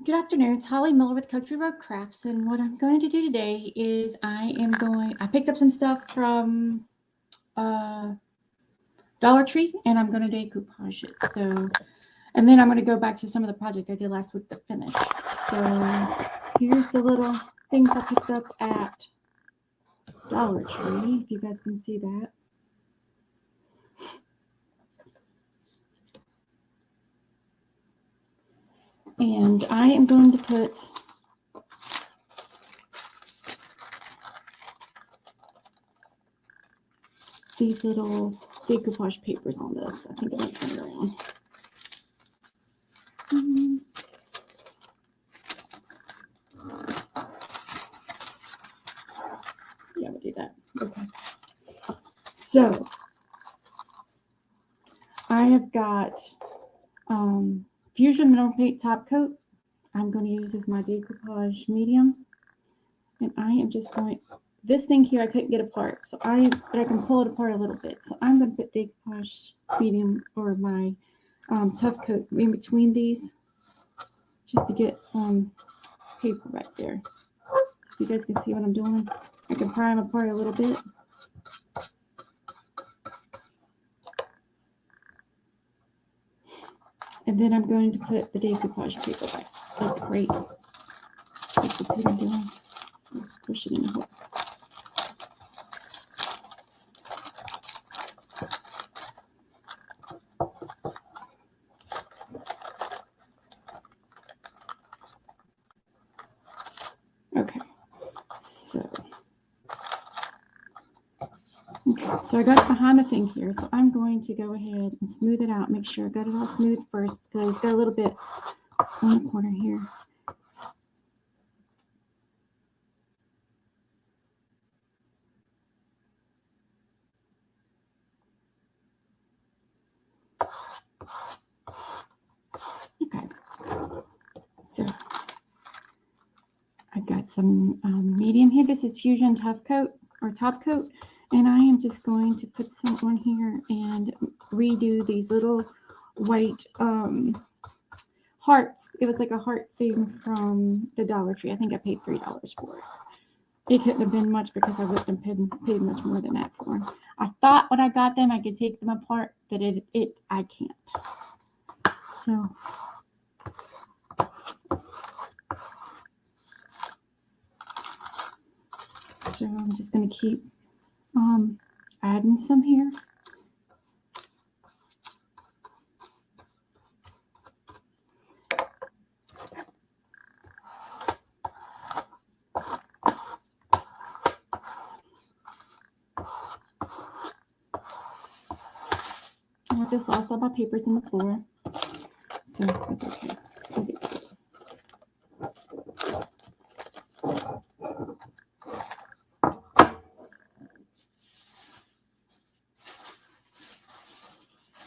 Good afternoon. It's Holly Miller with Country Road Crafts, and what I'm going to do today is I picked up some stuff from Dollar Tree, and I'm going to decoupage it. So, and then I'm going to go back to some of the project I did last week to finish. So here's the little things I picked up at Dollar Tree, if you guys can see that. And I am going to put these little decoupage papers on this. I think that's turn around. Yeah, we'll do that. Okay. So I have got Fusion Mineral Paint Top Coat. I'm going to use as my decoupage medium. And I am just going, this thing here I couldn't get apart, but I can pull it apart a little bit. So I'm going to put decoupage medium or my tough coat in between these just to get some paper right there. So you guys can see what I'm doing. I can pry them apart a little bit. And then I'm going to put the decoupage paper back, like right. You can see what I'm doing. So just push it in a hook. Okay, so I got it behind the thing here, so I'm going to go ahead and smooth it out. Make sure I got it all smooth first, because it's got a little bit on the corner here. Okay, so I've got some medium here. This is Fusion Tough Coat or Top Coat, and I am just going to put some on here and redo these little white hearts. It was like a heart thing from the Dollar Tree. I think I paid $3 for it. It couldn't have been much because I wouldn't have paid much more than that for them. I thought when I got them I could take them apart, but I can't. So I'm just going to keep adding some here. I just lost all my papers on the floor, so that's okay.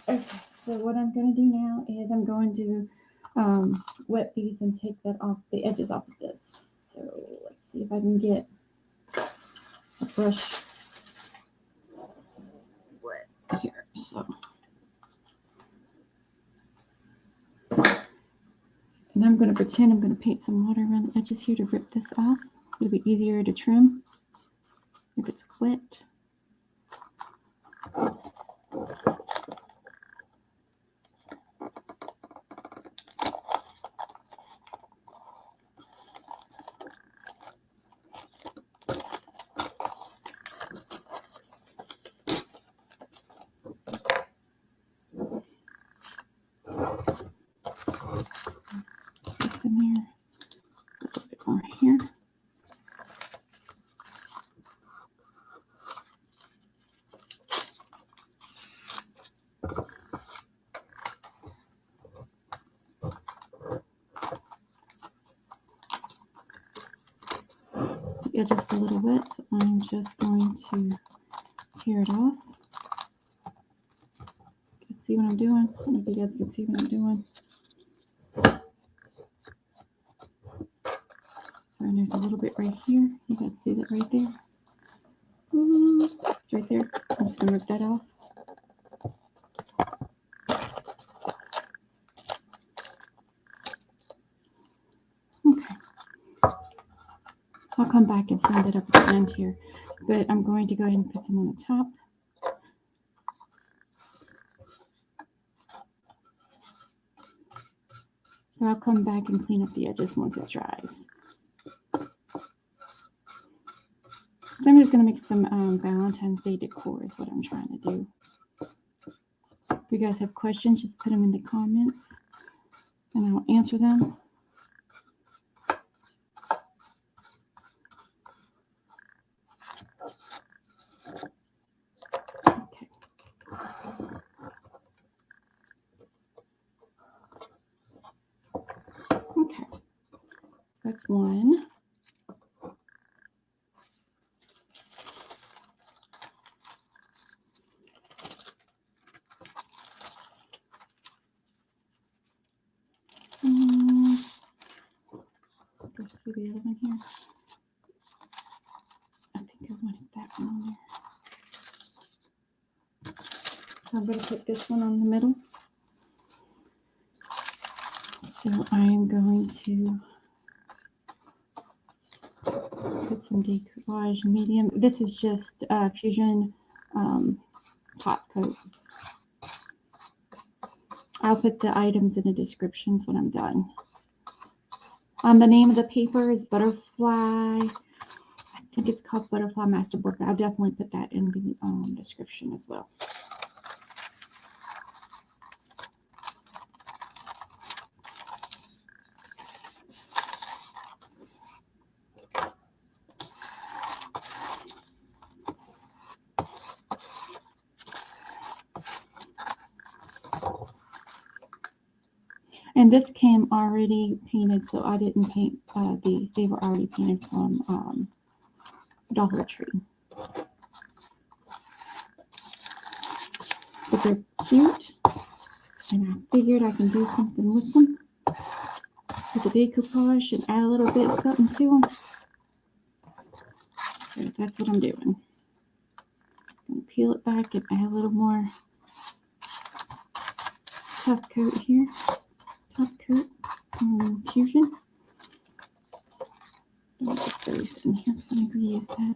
Okay, so what I'm going to do now is I'm going to wet these and take that off, the edges off of this. So let's see if I can get a brush wet here. So, and I'm going to pretend I'm going to paint some water around the edges here to rip this off. It'll be easier to trim if it's wet. In there, a little bit more here. The edges are a little wet, so I'm just going to tear it off. You can see what I'm doing. I don't know if you guys can see what I'm doing. And there's a little bit right here. You guys see that right there? It's right there. I'm just going to rip that off. I'll come back and sand it up at the end here. But I'm going to go ahead and put some on the top. So I'll come back and clean up the edges once it dries. So I'm just going to make some Valentine's Day decor is what I'm trying to do. If you guys have questions, just put them in the comments and I'll answer them. Okay. Okay. That's one. Let's see the other one here. I think I wanted that one on there. So I'm going to put this one on the middle. So I am going to put some decoupage medium. This is just Fusion top coat. I'll put the items in the descriptions when I'm done. The name of the paper is Butterfly. I think it's called Butterfly Masterboard, but I'll definitely put that in the description as well. And this came already painted, so I didn't paint these. They were already painted from Dollar Tree. But they're cute, and I figured I can do something with them. With the decoupage and add a little bit of something to them. So that's what I'm doing. I'm going to peel it back and add a little more top coat here. Top coat Fusion. Let me just throw this in here because I'm going to use that.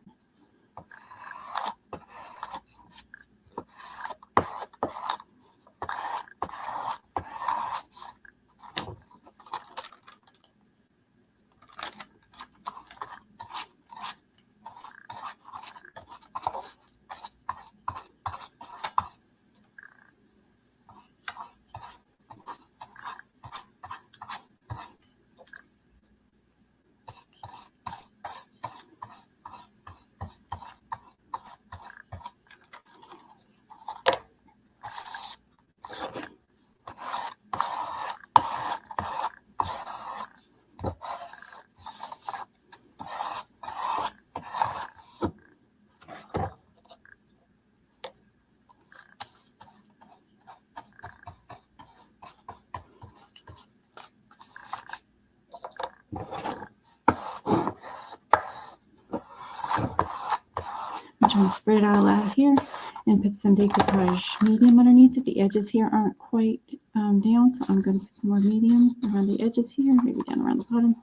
I'm trying to spread it out loud here and put some decoupage medium underneath it. The edges here aren't quite down, so I'm going to put some more medium around the edges here, maybe down around the bottom.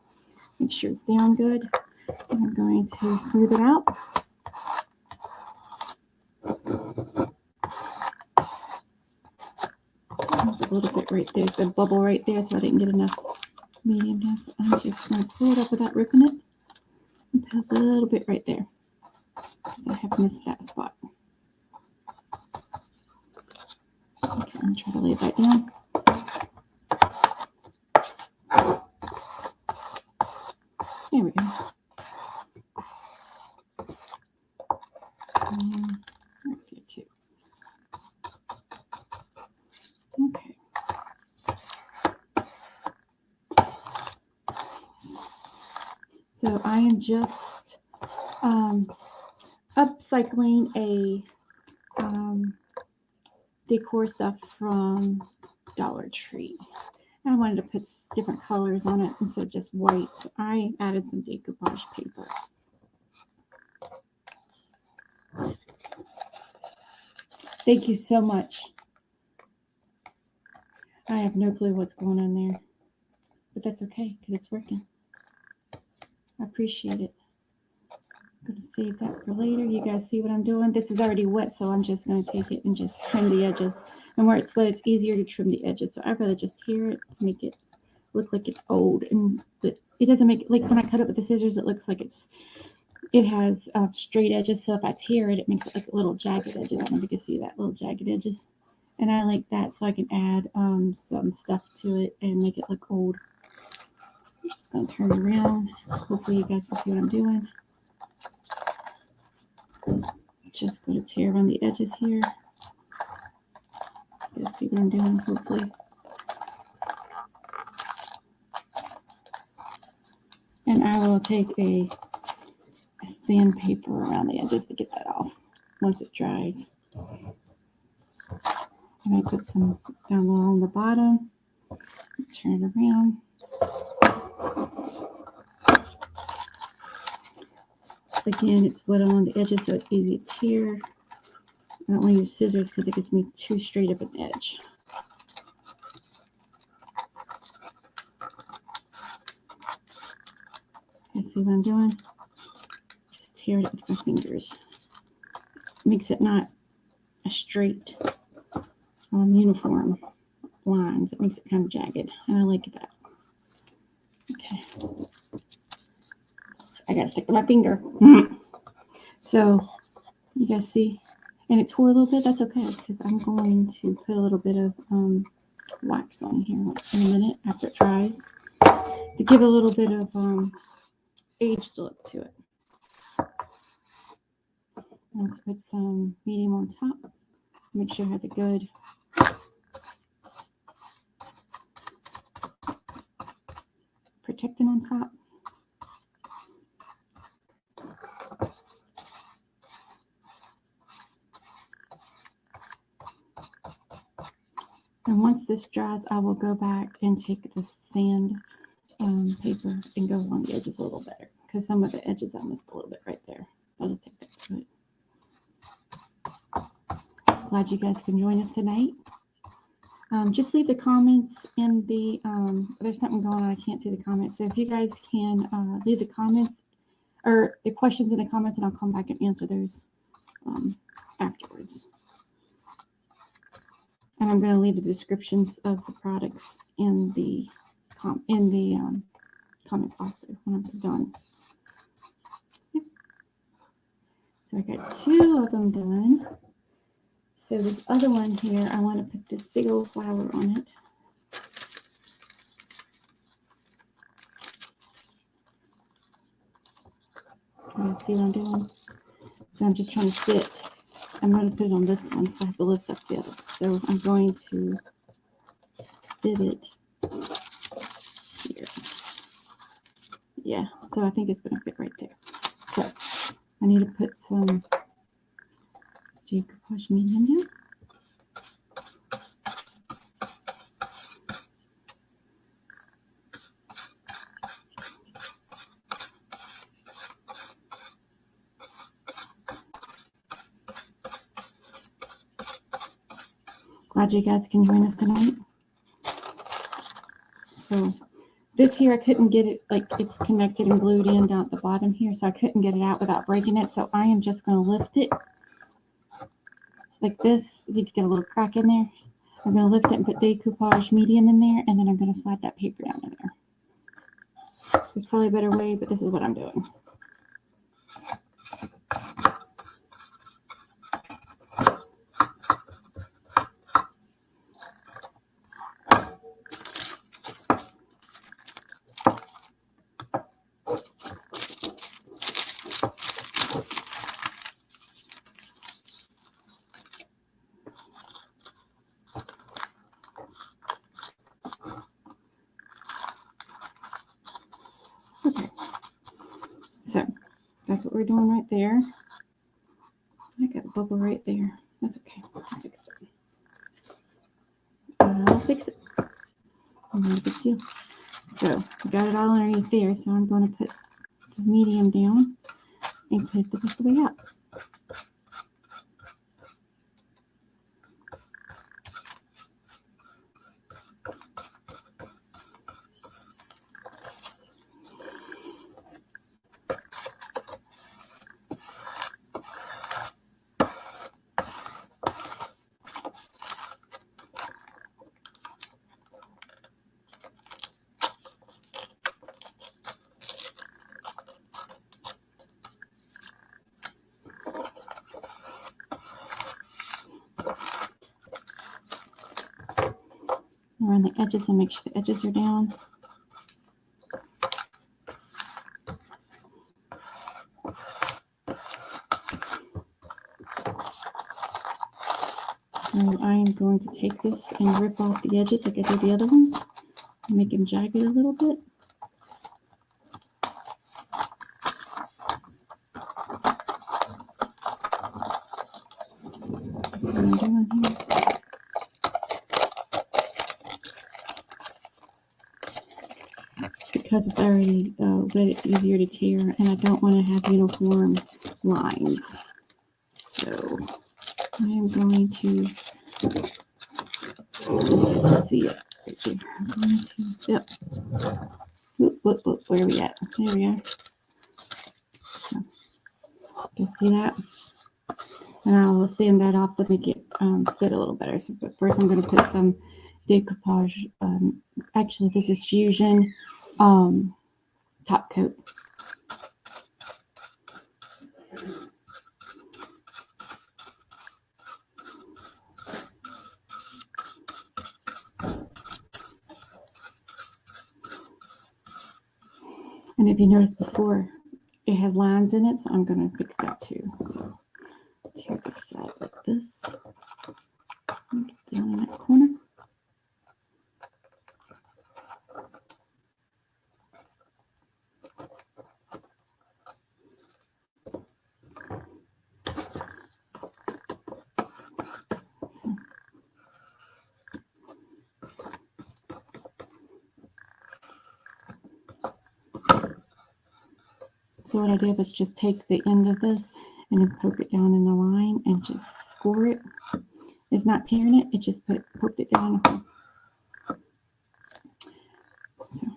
Make sure it's down good. And I'm going to smooth it out. There's a little bit right there, the bubble right there, so I didn't get enough medium down. So I'm just going to pull it up without ripping it and put a little bit right there. I have missed that spot. Okay, I'm going to try to lay that down. There we go. Right here too. Okay. So I am just upcycling a decor stuff from Dollar Tree. And I wanted to put different colors on it instead of just white. So I added some decoupage paper. Thank you so much. I have no clue what's going on there, but that's okay because it's working. I appreciate it. going to save that for later. You guys see what I'm doing? This is already wet, so I'm just going to take it and just trim the edges. And where it's wet, it's easier to trim the edges. So I'd rather just tear it, make it look like it's old. And but it doesn't make it, like when I cut it with the scissors, it looks like it has straight edges. So if I tear it, it makes it like little jagged edges. I don't know if you can see that, little jagged edges. And I like that, so I can add some stuff to it and make it look old. I'm just going to turn around. Hopefully you guys can see what I'm doing. Just going to tear around the edges here. You guys see what I'm doing, hopefully. And I will take a sandpaper around the edges to get that off once it dries. And I put some down along the bottom. Turn it around. Again, it's wet along the edges, so it's easy to tear. I don't want to use scissors because it gets me too straight of an edge. You see what I'm doing? Just tear it with my fingers. Makes it not a straight, uniform lines. It makes it kind of jagged, and I like that. Okay. I gotta stick with my finger. So, you guys see? And it tore a little bit. That's okay, because I'm going to put a little bit of wax on here in a minute after it dries to give a little bit of aged look to it. I'm going to put some medium on top. Make sure it has a good protectant on top. And once this dries, I will go back and take the sand paper and go along the edges a little better, because some of the edges I missed a little bit right there. I'll just take that to it. Glad you guys can join us tonight. Just leave the comments in the, there's something going on, I can't see the comments. So if you guys can leave the comments or the questions in the comments, and I'll come back and answer those afterwards. And I'm going to leave the descriptions of the products in the comments also when I'm done. Yep. So I got 2 of them done. So this other one here, I want to put this big old flower on it. You see what I'm doing? So I'm just trying to fit. I'm going to put it on this one, so I have to lift up the other. So I'm going to fit it here. Yeah, so I think it's going to fit right there. So I need to put some decoupage medium down. Glad you guys can join us tonight. So this here, I couldn't get it, like it's connected and glued in down at the bottom here, so I couldn't get it out without breaking it. So I am just going to lift it like this. You can get a little crack in there. I'm going to lift it and put decoupage medium in there, and then I'm going to slide that paper down in there. There's probably a better way, but this is what I'm doing. Okay, so that's what we're doing right there. I got a bubble right there. That's okay. I'll fix it. I'll fix it. Not a big deal. So I got it all underneath there, so I'm going to put the medium down and put the rest of the way up. around the edges and make sure the edges are down. And I am going to take this and rip off the edges like I did the other ones. Make them jagged a little bit. That's what I'm doing here. Because it's already wet, it's easier to tear, and I don't want to have uniform lines. So I am going to, you guys can see it right there. I'm going to, yep. Whoop, where are we at? There we are. So, you can see that? And I'll sand that off to make it fit a little better. So, but first I'm going to put some decoupage. Actually, this is Fusion top coat. And if you noticed before, it had lines in it, so I'm going to fix that too. So tear this side like this. Get down in that corner. So what I did was just take the end of this and then poke it down in the line and just score it. It's not tearing it, it just poked it down. So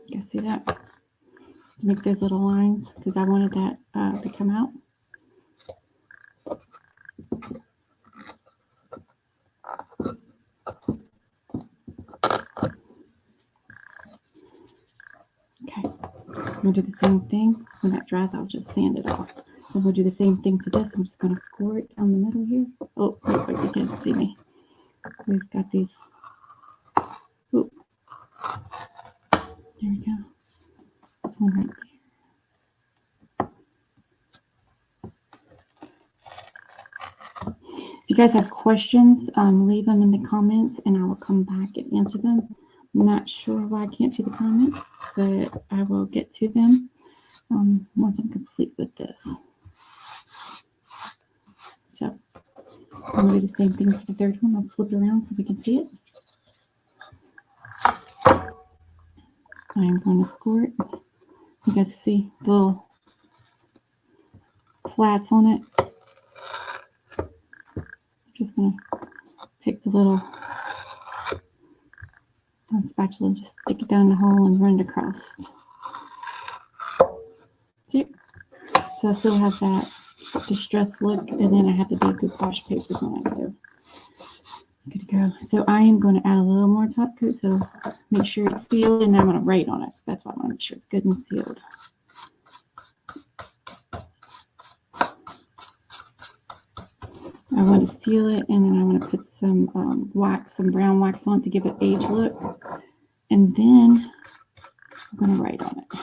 you guys see that? To make those little lines, because I wanted that to come out. Okay, I'm going to do the same thing. When that dries, I'll just sand it off. So we'll do the same thing to this. I'm just going to score it down the middle here. Oh, wait, you can't see me. We've got these. Oop. There we go. This one right there. If you guys have questions, leave them in the comments and I will come back and answer them. I'm not sure why I can't see the comments, but I will get to them once I'm complete with this. So I'm going to do the same thing for the third one. I'll flip it around so we can see it. I am going to score it. You guys see the little slats on it. I'm just going to take the little spatula and just stick it down the hole and run it across. See? So I still have that distressed look, and then I have the decoupage papers on it. So good to go. So I am going to add a little more top coat, so make sure it's sealed, and I'm going to write on it. So that's why I want to make sure it's good and sealed. I want to seal it, and then I want to put some wax, some brown wax on it to give it age look. And then I'm going to write on it.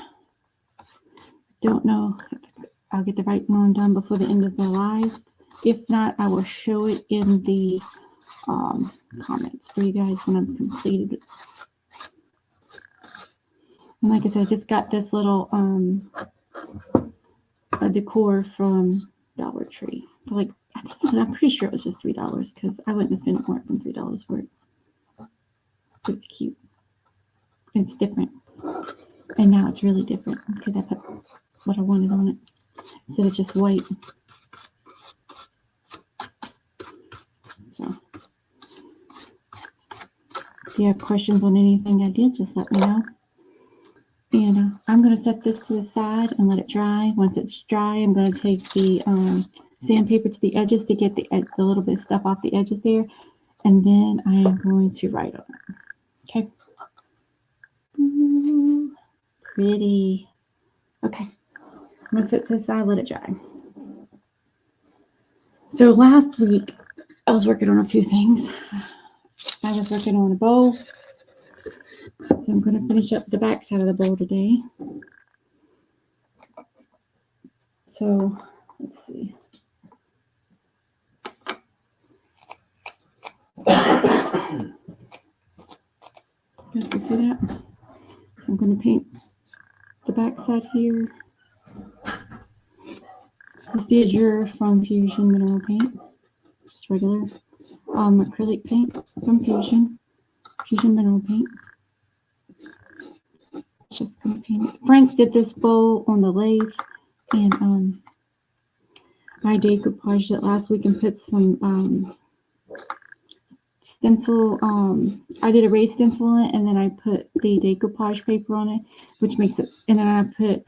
Don't know if I'll get the writing on done before the end of the live. If not, I will show it in the comments for you guys when I'm completed. And like I said, I just got this little decor from Dollar Tree. For like, I'm pretty sure it was just $3 because I wouldn't have spent more than $3 for it. But it's cute. It's different. And now it's really different because I put what I wanted on it instead of just white. So if you have questions on anything I did, just let me know. And I'm going to set this to the side and let it dry. Once it's dry, I'm going to take the sandpaper to the edges to get the little bit of stuff off the edges there. And then I am going to write on it. Okay. Ooh, pretty. Okay. I'm going to set it to the side, let it dry. So last week, I was working on a few things. I was working on a bowl. So I'm going to finish up the back side of the bowl today. So let's see. You guys can see that? So I'm going to paint the back side here. This is the from Fusion Mineral Paint. Just regular acrylic paint from Fusion Mineral Paint. Just going to paint it. Frank did this bowl on the lathe, and I decoupaged it last week and put some stencil. I did a raised stencil on it, and then I put the decoupage paper on it, which makes it. And then I put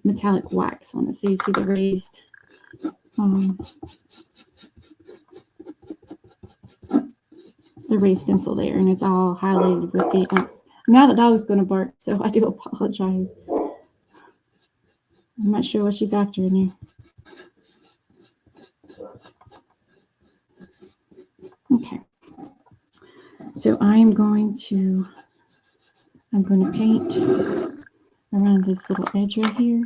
metallic wax on it, so you see the raised. The raised stencil there, and it's all highlighted with the. Now the dog's going to bark, so I do apologize. I'm not sure what she's after in there. Okay. So I'm going to paint around this little edge right here.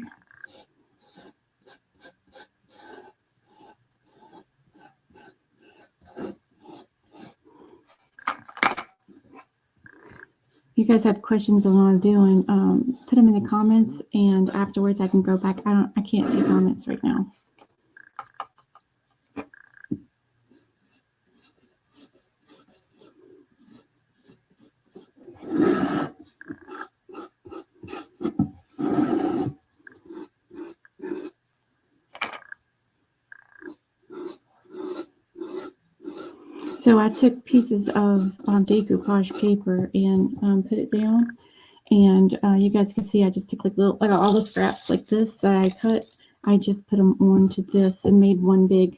If you guys have questions on what I'm doing, put them in the comments, and afterwards I can go back. I can't see comments right now. So I took pieces of decoupage paper and put it down, and you guys can see I just took like all the scraps like this that I cut. I just put them onto this and made one big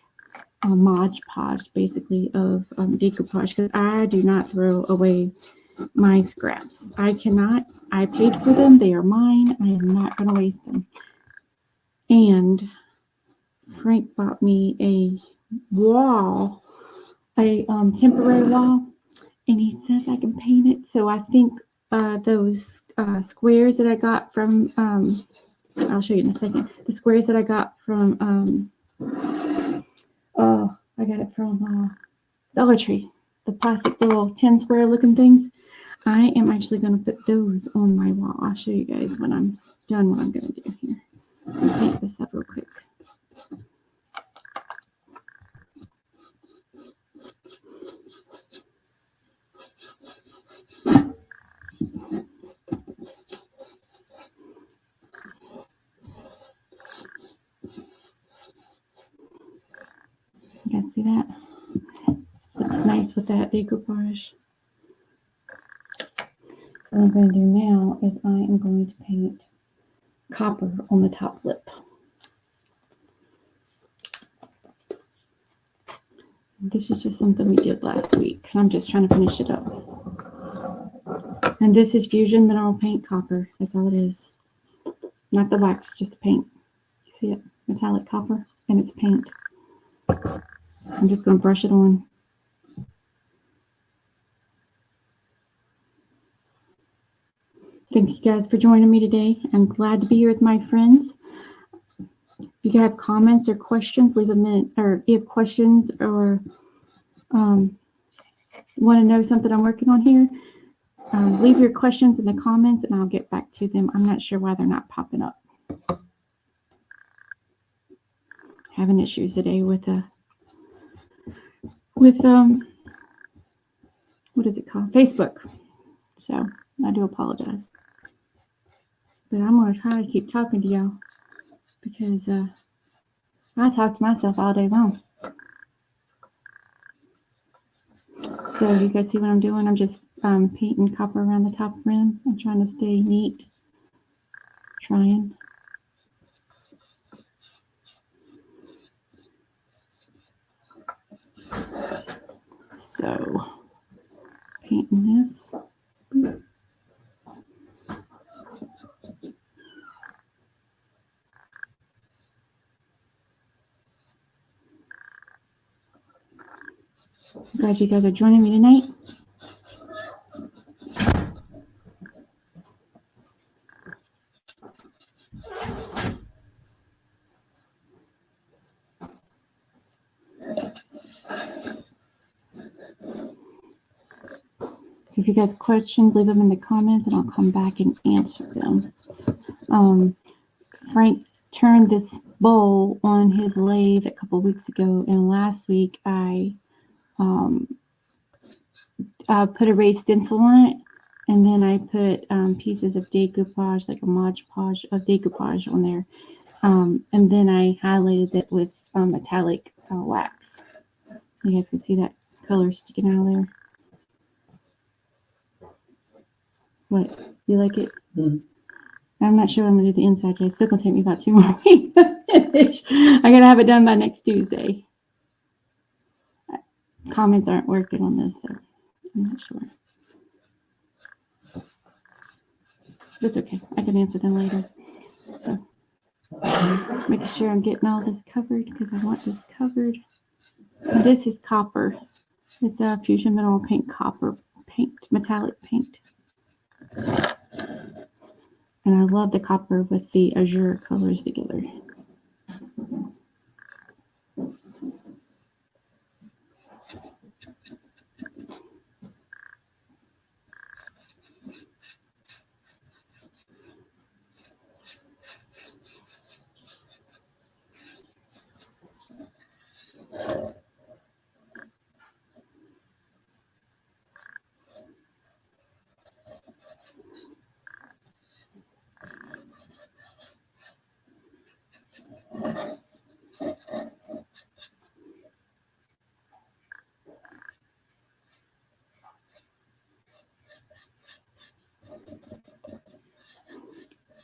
Mod Podge basically of decoupage, because I do not throw away my scraps. I cannot. I paid for them. They are mine. I am not going to waste them. And Frank bought me a wall, a temporary wall, and he says I can paint it. So I think those squares that I got from, I'll show you in a second, the squares that I got from, I got it from Dollar Tree, the plastic little 10 square looking things. I am actually going to put those on my wall. I'll show you guys when I'm done what I'm going to do here. I'll paint this up real quick. You guys see that? Looks nice with that decoupage. So what I'm going to do now is I am going to paint copper on the top lip. This is just something we did last week. I'm just trying to finish it up. And this is Fusion Mineral Paint Copper. That's all it is. Not the wax, just the paint. You see it? Metallic copper, and it's paint. I'm just going to brush it on. Thank you guys for joining me today. I'm glad to be here with my friends. If you have comments or questions, leave them in, or if you have questions or want to know something I'm working on here, leave your questions in the comments and I'll get back to them. I'm not sure why they're not popping up. Having issues today with what is it called? Facebook. So I do apologize. But I'm going to try to keep talking to y'all because I talk to myself all day long. So you guys see what I'm doing? I'm just painting copper around the top rim. I'm trying to stay neat. Trying. So painting this. Glad you guys are joining me tonight. So if you guys have questions, leave them in the comments and I'll come back and answer them. Frank turned this bowl on his lathe a couple weeks ago, and last week I put a raised stencil on it, and then I put pieces of decoupage, like a Mod Podge of decoupage on there, and then I highlighted it with metallic wax. You guys can see that color sticking out of there. What, you like it? Mm-hmm. I'm not sure I'm gonna do the inside yet. It's still gonna take me about 2 more weeks to finish. I gotta have it done by next Tuesday. Comments aren't working on this, so I'm not sure. That's okay. I can answer them later. So making sure I'm getting all this covered because I want this covered. And this is copper. It's a fusion mineral paint copper paint, metallic paint. And I love the copper with the azure colors together.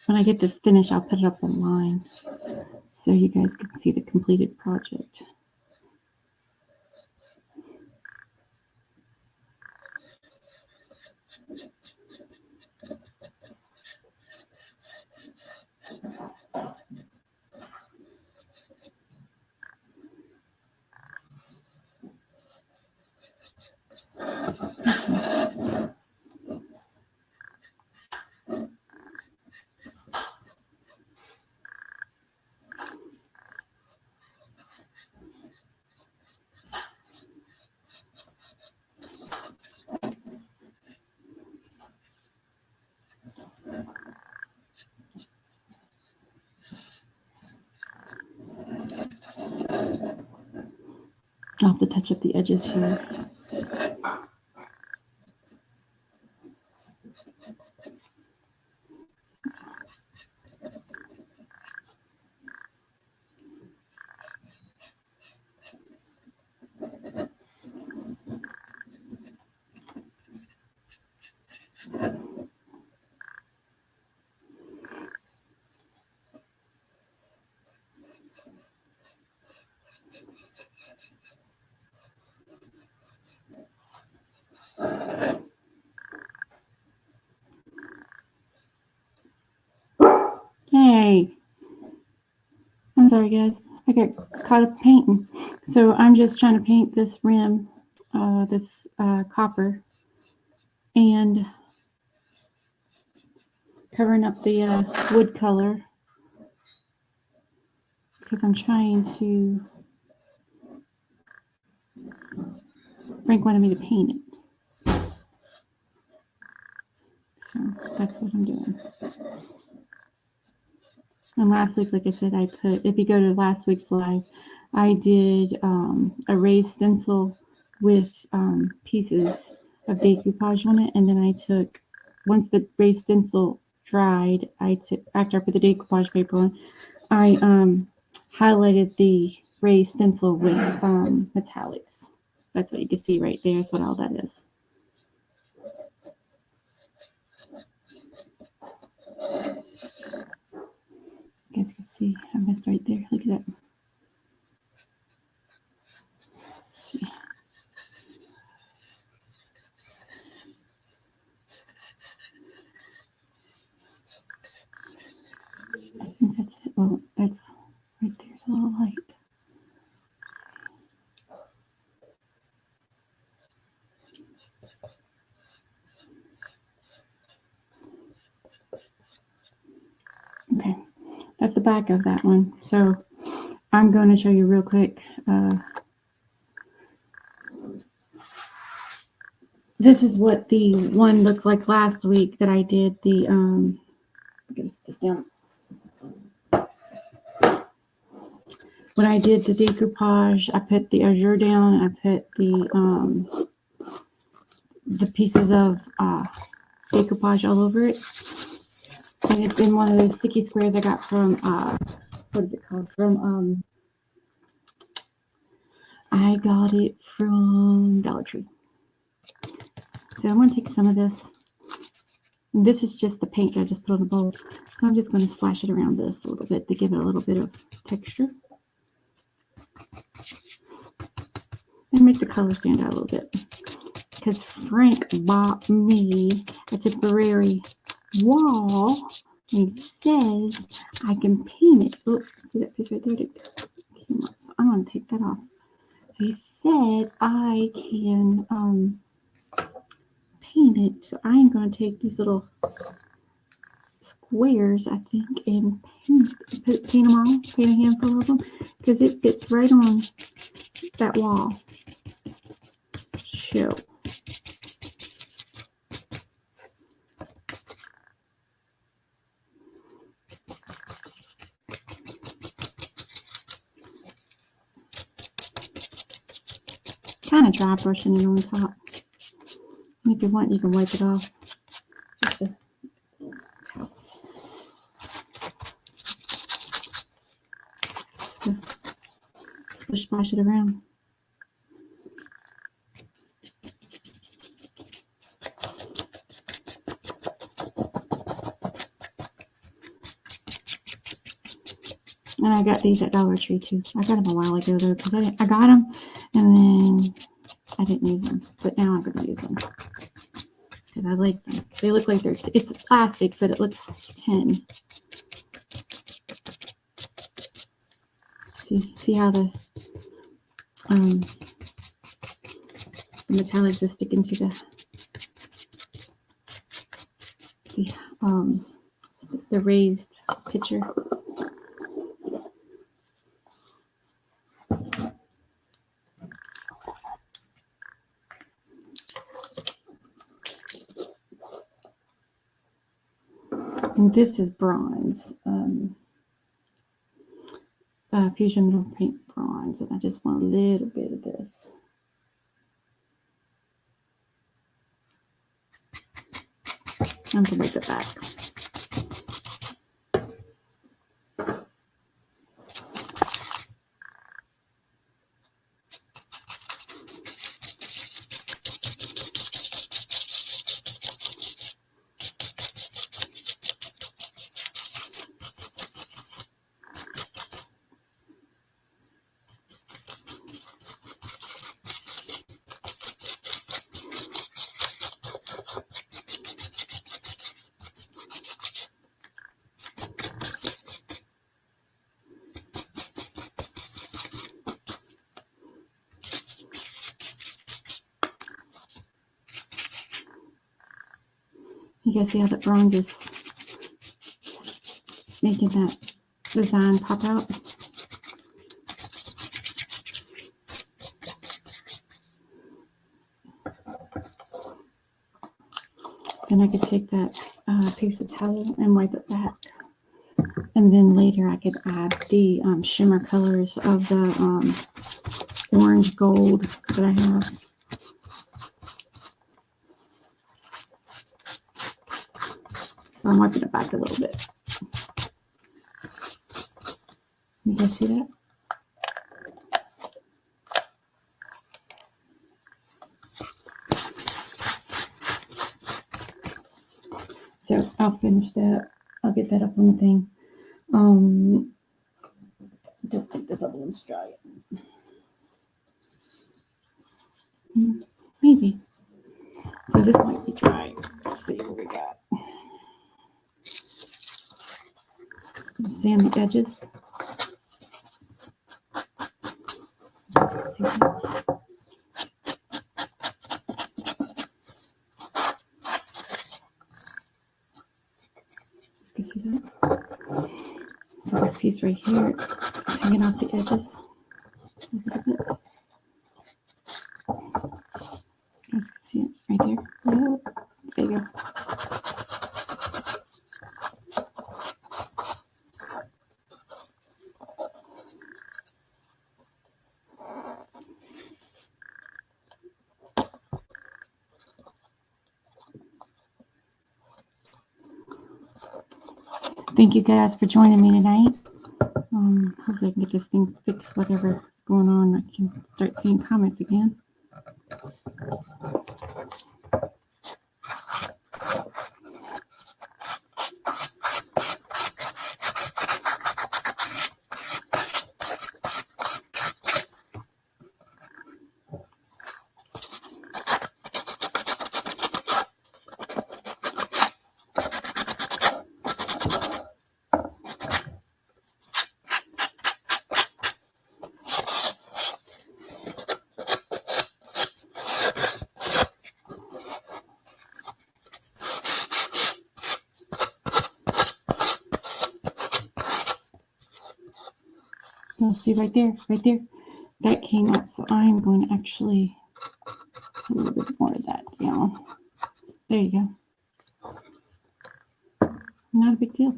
When I get this finished, I'll put it up online so you guys can see the completed project. I'll have to touch up the edges here. Hey, I'm sorry guys, I got caught up painting. So I'm just trying to paint this rim, this copper, and covering up the wood color because I'm trying to, Frank wanted me to paint it. So that's what I'm doing. And last week, like I said, I put, if you go to last week's live, I did a raised stencil with pieces of decoupage on it. And then I took, once the raised stencil dried, I took, after I put the decoupage paper on, I highlighted the raised stencil with metallics. That's what you can see right there is what all that is. You guys can see I missed right there. Look at that. Let's see. I think that's it. Well, that's right there's a little light. That's the back of that one. So I'm going to show you real quick. This is what the one looked like last week that I did the get this down. When I did the decoupage, I put the azure down and I put the pieces of decoupage all over it. And it's in one of those sticky squares I got from what is it called? From I got it from Dollar Tree. So I'm going to take some of this. This is just the paint I just put on the bowl. So I'm just going to splash it around this a little bit to give it a little bit of texture. And make the color stand out a little bit. Because Frank bought me a temporary wall. And he says I can paint it. Oh, see that piece right there? So I'm going to take that off. So he said I can paint it. So I'm going to take these little squares, I think, and paint them all, paint a handful of them, because it fits right on that wall. So kind of dry brushing it on top. And if you want, you can wipe it off. Just a towel. So splash it around. And I got these at Dollar Tree too. I got them a while ago though, because I got them and then I didn't use them. But now I'm going to use them because I like them. They look like it's plastic, but it looks tin. See how the metallics are sticking to the raised pitcher. And this is bronze, Fusion Metal Paint bronze, and I just want a little bit of this. I'm going to break it back. You guys see how the bronze is making that design pop out? Then I could take that piece of towel and wipe it back. And then later I could add the shimmer colors of the orange gold that I have. So I'm wiping it back a little bit. You guys see that? So I'll finish that. I'll get that up on the thing. Don't think this other one's dry yet. Maybe. So this might be dry. Let's see what we got. Sand the edges. Let's see that. You can see that. So piece right here. It's hanging off the edges a little bit. You guys can see it right there. Yep. There you go. Thank you guys for joining me tonight. Hopefully I can get this thing fixed, whatever's going on. I can start seeing comments again. So see right there, that came out. So I'm going to actually put a little bit more of that down. There you go. Not a big deal.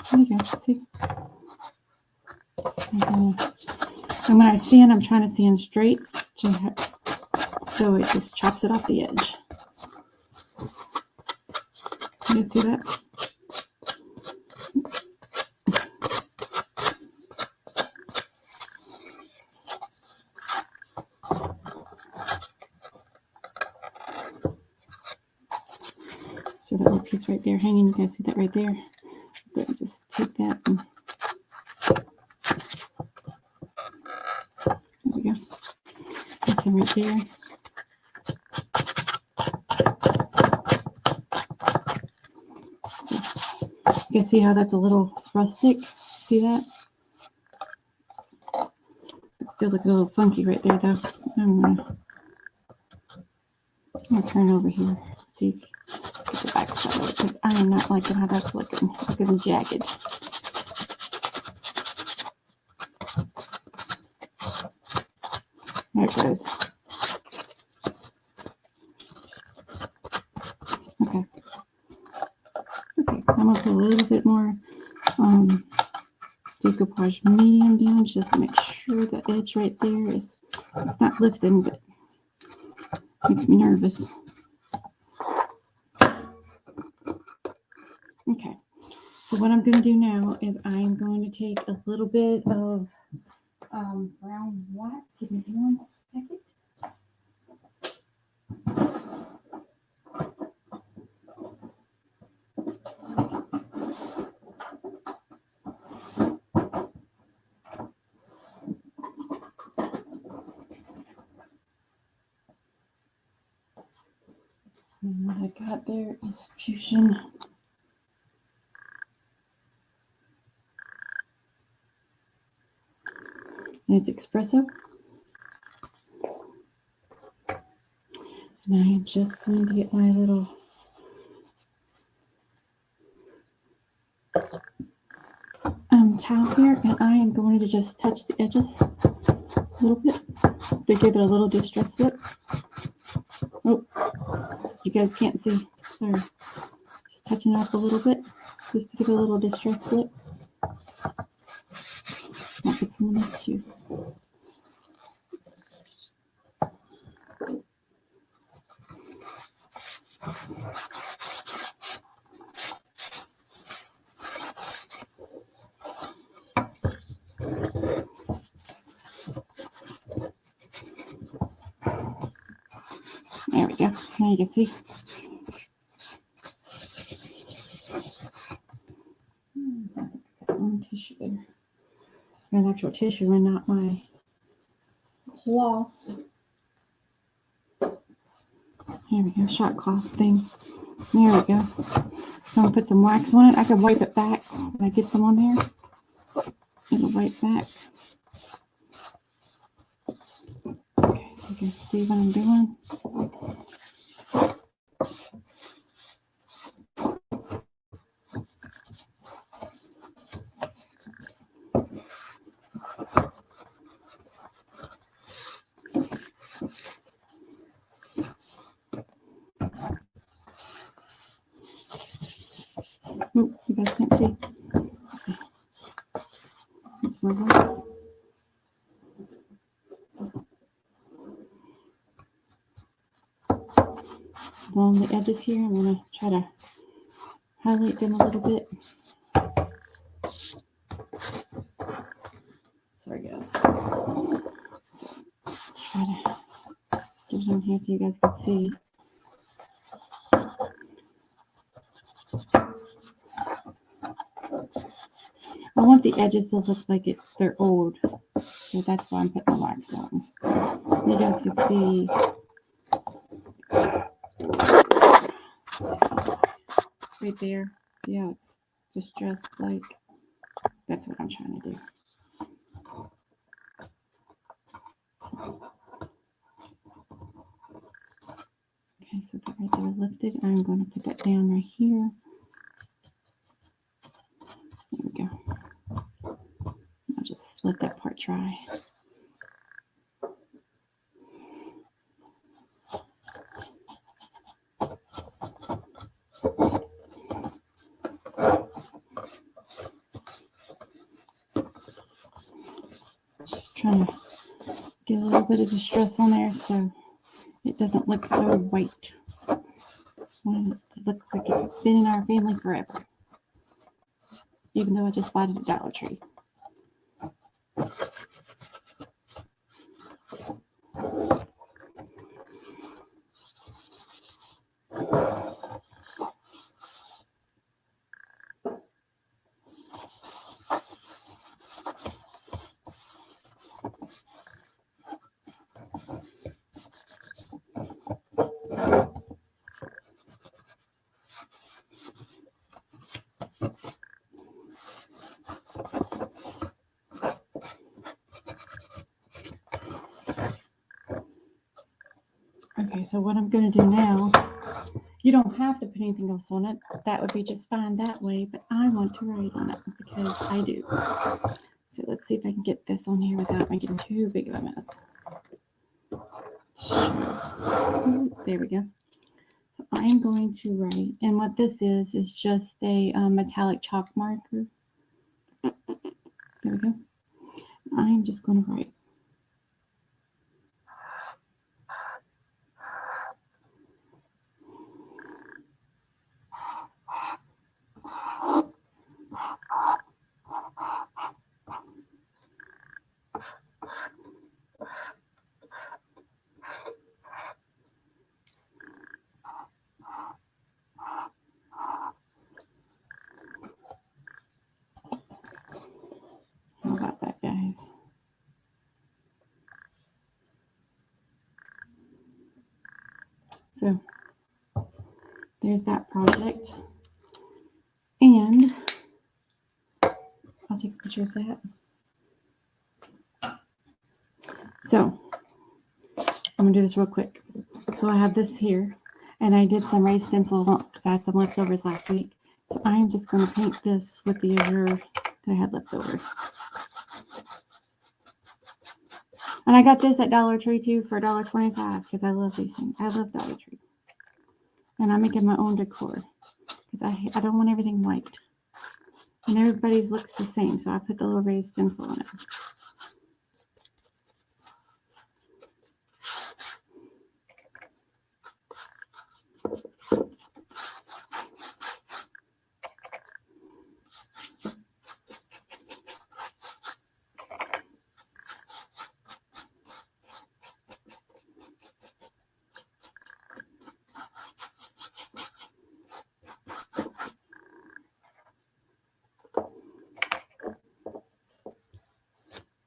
There you go. See? And when I sand, I'm trying to sand straight so it just chops it off the edge. You see that? So that little piece right there hanging, you guys see that right there? But just take that and there we go. Put some right there. So, you guys see how that's a little rustic? See that? It still looks a little funky right there though. I'm gonna turn over here. See, get the back side of it, because I am not liking how that's looking. It's looking jagged. There it goes. Okay. Okay, I'm gonna put a little bit more decoupage medium down just to make sure the edge right there is it's not lifting, but makes me nervous. Okay, so what I'm going to do now is I'm going to take a little bit of brown wax. Give me 1 second. And what I got there is fusion. And it's espresso. And I am just going to get my little towel here, and I am going to just touch the edges a little bit to give it a little distress slip. Oh, you guys can't see. Sorry. Just touching it up a little bit just to give it a little distress slip. I'll get some of this too. There we go. Now you can see. One tissue there. An actual tissue and not my cloth. Here we go. Shot cloth thing. There we go. So I'm gonna put some wax on it. I can wipe it back when I get some on there. It'll wipe back. Okay, so you can see what I'm doing. You guys can't see. Let's see. It's more rocks. Along the edges here, I'm going to try to highlight them a little bit. Sorry, guys. So, try to get them here so you guys can see. I want the edges to look like they're old, so that's why I'm putting the wax on. You guys can see. Right there. See how it's distressed like? That's what I'm trying to do. Okay, so that right there lifted. I'm going to put that down right here. There we go. I'll just let that part dry. Just trying to get a little bit of distress on there so it doesn't look so white. I want it to look like it's been in our family forever, even though I just bought it at Dollar Tree. Okay, so what I'm going to do now, you don't have to put anything else on it. That would be just fine that way, but I want to write on it because I do. So let's see if I can get this on here without making too big of a mess. Ooh, there we go. So I'm going to write, and what this is just a metallic chalk marker. There we go. I'm just going to write. How about that, guys? So there's that project. And I'll take a picture of that. So I'm going to do this real quick. So I have this here, and I did some raised stencil because I had some leftovers last week. So I'm just going to paint this with the azure that I had left over. And I got this at Dollar Tree too for $1.25 because I love these things. I love Dollar Tree. And I'm making my own decor because I don't want everything white. And everybody's looks the same, so I put the little raised stencil on it.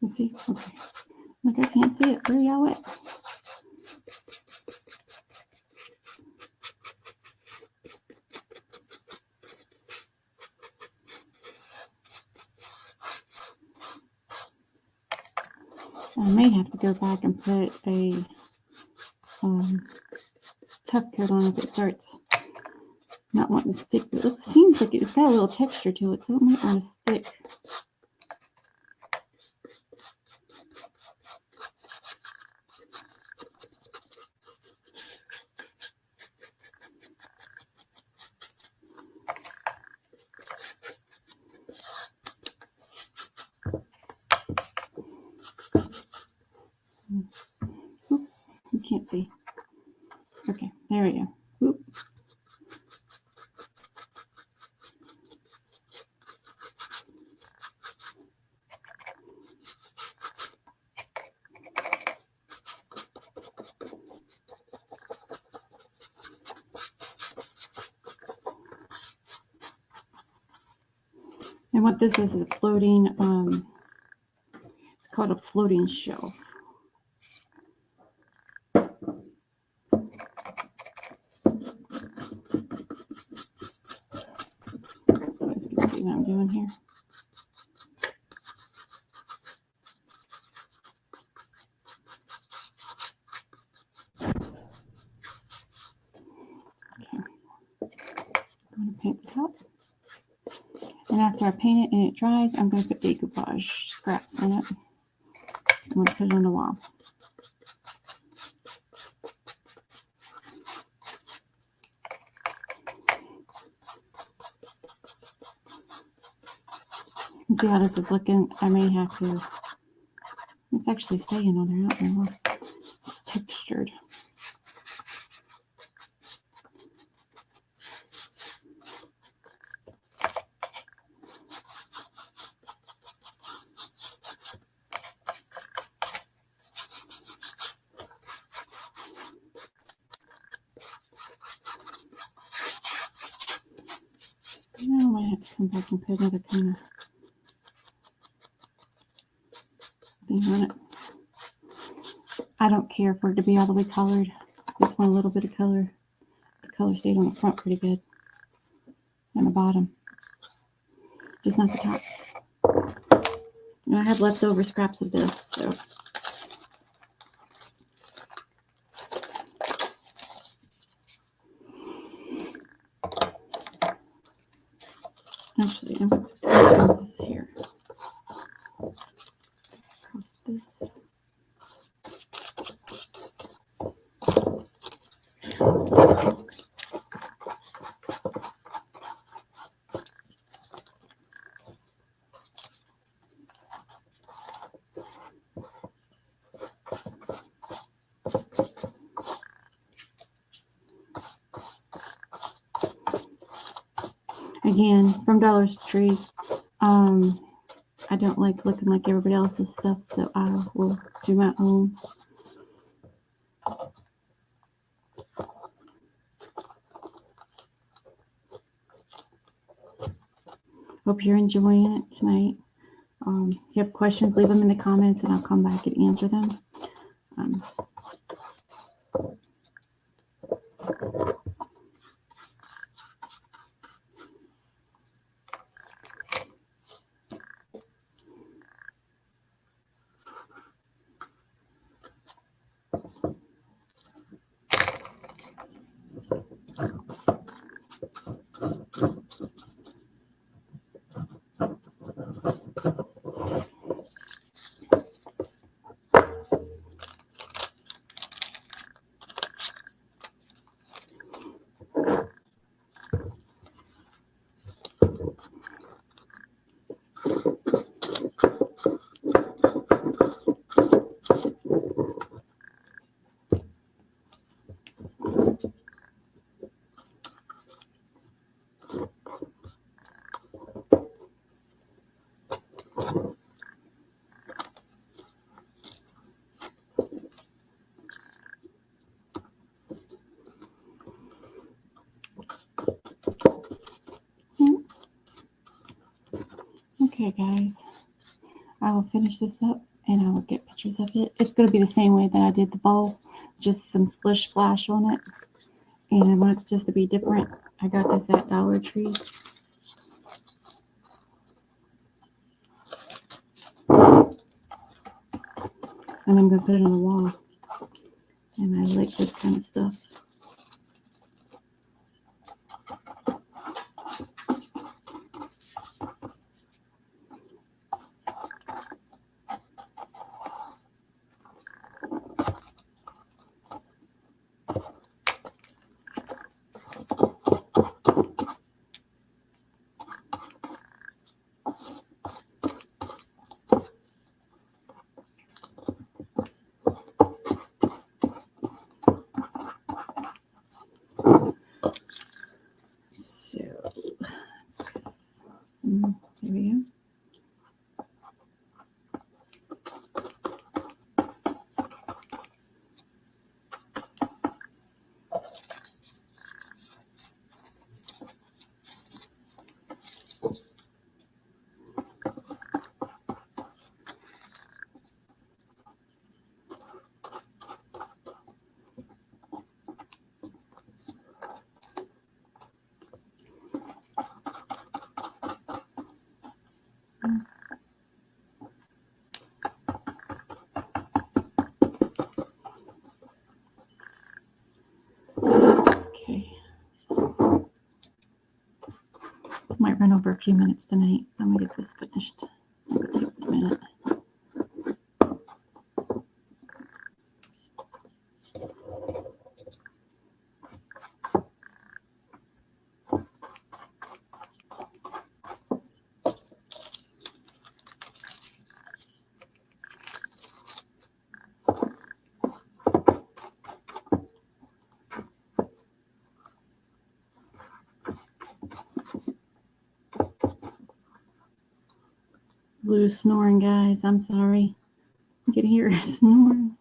You see? Okay. Look, I can't see it. Where y'all at? I may have to go back and put a tuck coat on if it starts not wanting to stick. But it seems like it's got a little texture to it, so it might want to stick. There we go. Oop. And what this is a floating, it's called a floating shelf. You guys can see what I'm doing here. Okay. I'm going to paint the top. And after I paint it and it dries, I'm going to put decoupage scraps on it. I'm going to put it on the wall. And see how this is looking? I may have to, it's actually staying on there. I don't know why. It's textured. Now I might have to come back and put another kind of thing on it. I don't care for it to be all the way colored. Just want a little bit of color. The color stayed on the front pretty good. And the bottom. Just not the top. And I have leftover scraps of this, so. Actually, I'm going to put this here. Across this. Again, from Dollar Tree. I don't like looking like everybody else's stuff, so I will do my own. Hope you're enjoying it tonight. If you have questions, leave them in the comments and I'll come back and answer them. Okay, guys, I will finish this up and I will get pictures of it. It's going to be the same way that I did the bowl, just some splish splash on it. And I want it just to be different. I got this at Dollar Tree. And I'm going to put it on the wall. And I like this kind of stuff. run over a few minutes tonight. I'm going to get this finished. It'll take a minute. Blue's snoring, guys. I'm sorry. You can hear her snoring.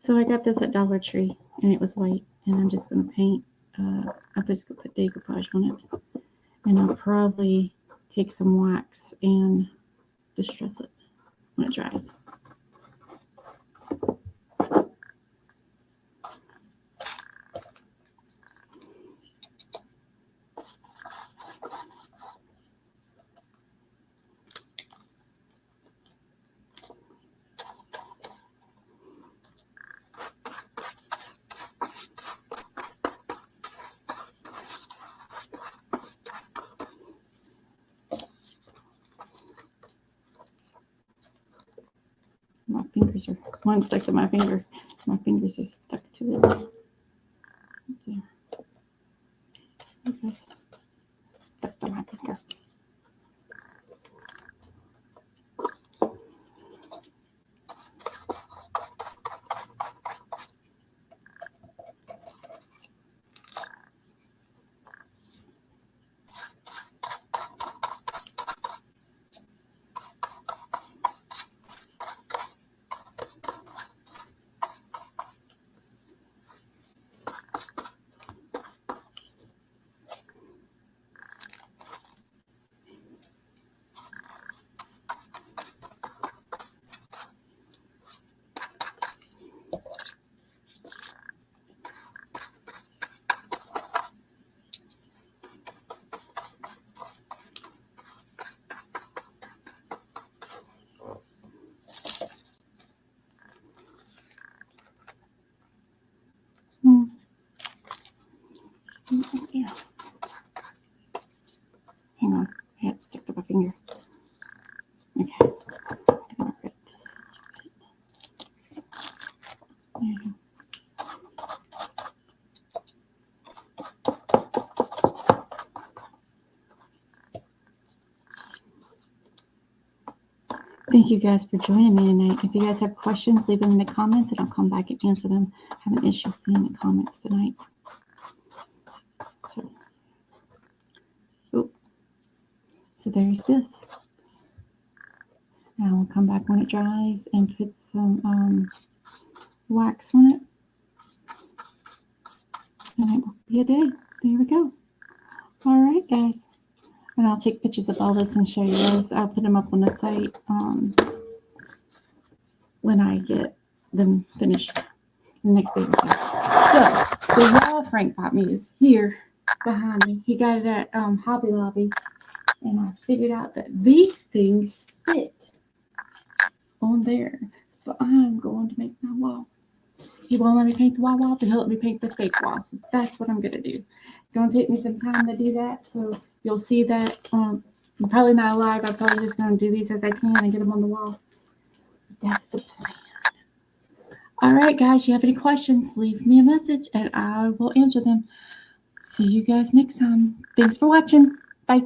So I got this at Dollar Tree, and it was white, and I'm just going to paint. I'm just going to put decoupage on it, and I'll probably take some wax and distress it when it dries. My fingers are one stuck to my finger. My fingers are stuck to it. There. Okay. Stuck to my finger. Yeah. Hang on. I had to stick to my finger. Okay. I'm gonna rip this. There you go. Thank you guys for joining me tonight. If you guys have questions, leave them in the comments and I'll come back and answer them. I have an issue seeing the comments tonight. So there's this. And I'll come back when it dries and put some wax on it. And it will be a day. There we go. All right, guys. And I'll take pictures of all this and show you those. I'll put them up on the site when I get them finished the next day or so. So the wall Frank bought me is here behind me. He got it at Hobby Lobby. And I figured out that these things fit on there. So I'm going to make my wall. He won't let me paint the wall, but he'll let me paint the fake wall. So that's what I'm going to do. It's going to take me some time to do that. So you'll see that. I'm probably not live. I'm probably just going to do these as I can and get them on the wall. That's the plan. All right, guys. You have any questions, leave me a message and I will answer them. See you guys next time. Thanks for watching. Bye.